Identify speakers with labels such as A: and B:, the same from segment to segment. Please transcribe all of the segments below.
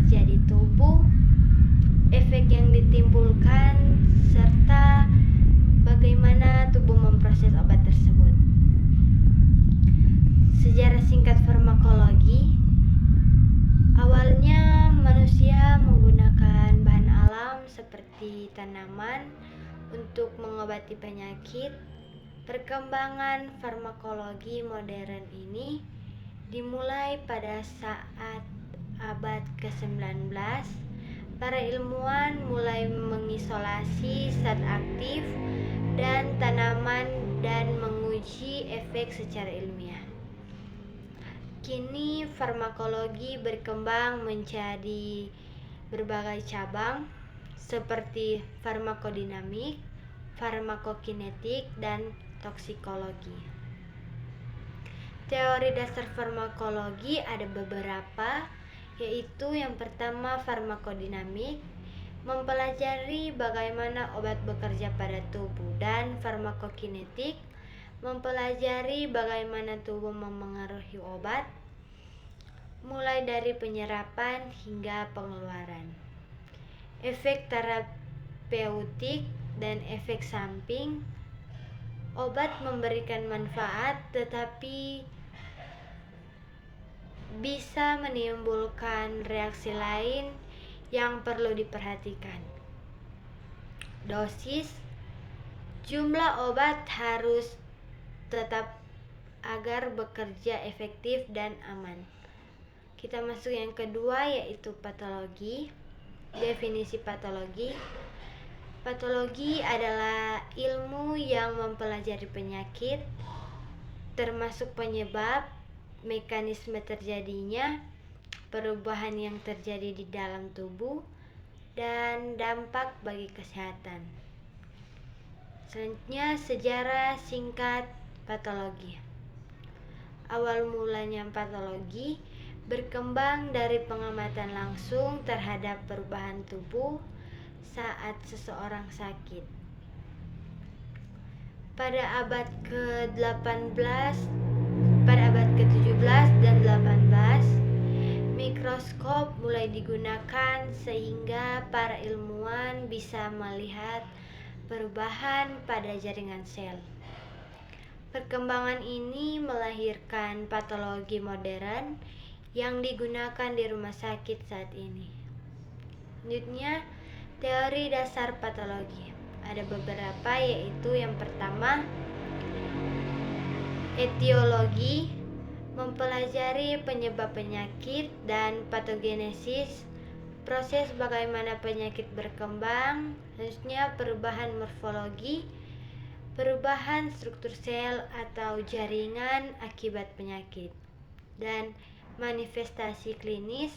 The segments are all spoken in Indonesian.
A: bekerja di tubuh, efek yang ditimbulkan, serta bagaimana tubuh memproses obat tersebut. Sejarah singkat farmakologi. Awalnya manusia menggunakan bahan alam seperti tanaman untuk mengobati penyakit. Perkembangan farmakologi modern ini dimulai pada saat abad ke-19. Para ilmuwan mulai mengisolasi zat aktif dan tanaman dan menguji efek secara ilmiah. Kini farmakologi berkembang menjadi berbagai cabang seperti farmakodinamik, farmakokinetik, dan toksikologi. Teori dasar farmakologi ada beberapa, yaitu yang pertama farmakodinamik, mempelajari bagaimana obat bekerja pada tubuh, dan farmakokinetik, mempelajari bagaimana tubuh memengaruhi obat, mulai dari penyerapan hingga pengeluaran. Efek terapeutik dan efek samping. Obat memberikan manfaat tetapi bisa menimbulkan reaksi lain yang perlu diperhatikan. Dosis. Jumlah obat harus tetap agar bekerja efektif dan aman. Kita masuk yang kedua, yaitu patologi. Definisi patologi. Patologi adalah ilmu yang mempelajari penyakit, termasuk penyebab, mekanisme terjadinya, perubahan yang terjadi di dalam tubuh, dan dampak bagi kesehatan. Selanjutnya, sejarah singkat patologi. Awal mulanya patologi berkembang dari pengamatan langsung terhadap perubahan tubuh saat seseorang sakit. Pada abad ke-17 dan 18, mikroskop mulai digunakan sehingga para ilmuwan bisa melihat perubahan pada jaringan sel. Perkembangan ini melahirkan patologi modern yang digunakan di rumah sakit saat ini. Selanjutnya, teori dasar patologi. Ada beberapa, yaitu yang pertama, etiologi, mempelajari penyebab penyakit dan patogenesis, proses bagaimana penyakit berkembang. Selanjutnya, perubahan morfologi, perubahan struktur sel atau jaringan akibat penyakit, dan manifestasi klinis,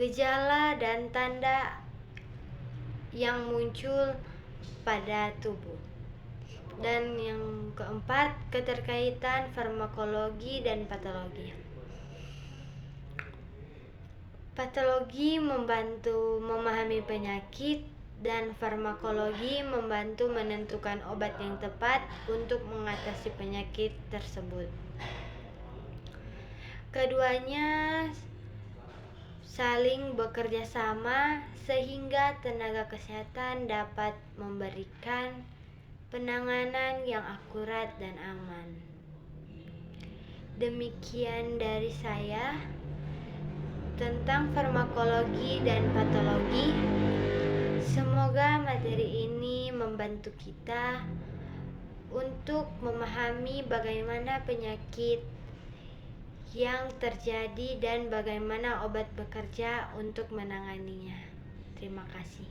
A: gejala dan tanda yang muncul pada tubuh. Dan yang keempat, keterkaitan farmakologi dan patologi. Patologi membantu memahami penyakit, dan farmakologi membantu menentukan obat yang tepat untuk mengatasi penyakit tersebut. Keduanya saling bekerja sama sehingga tenaga kesehatan dapat memberikan penanganan yang akurat dan aman. Demikian dari saya tentang farmakologi dan patologi. Semoga materi ini membantu kita untuk memahami bagaimana penyakit yang terjadi dan bagaimana obat bekerja untuk menanganinya. Terima kasih.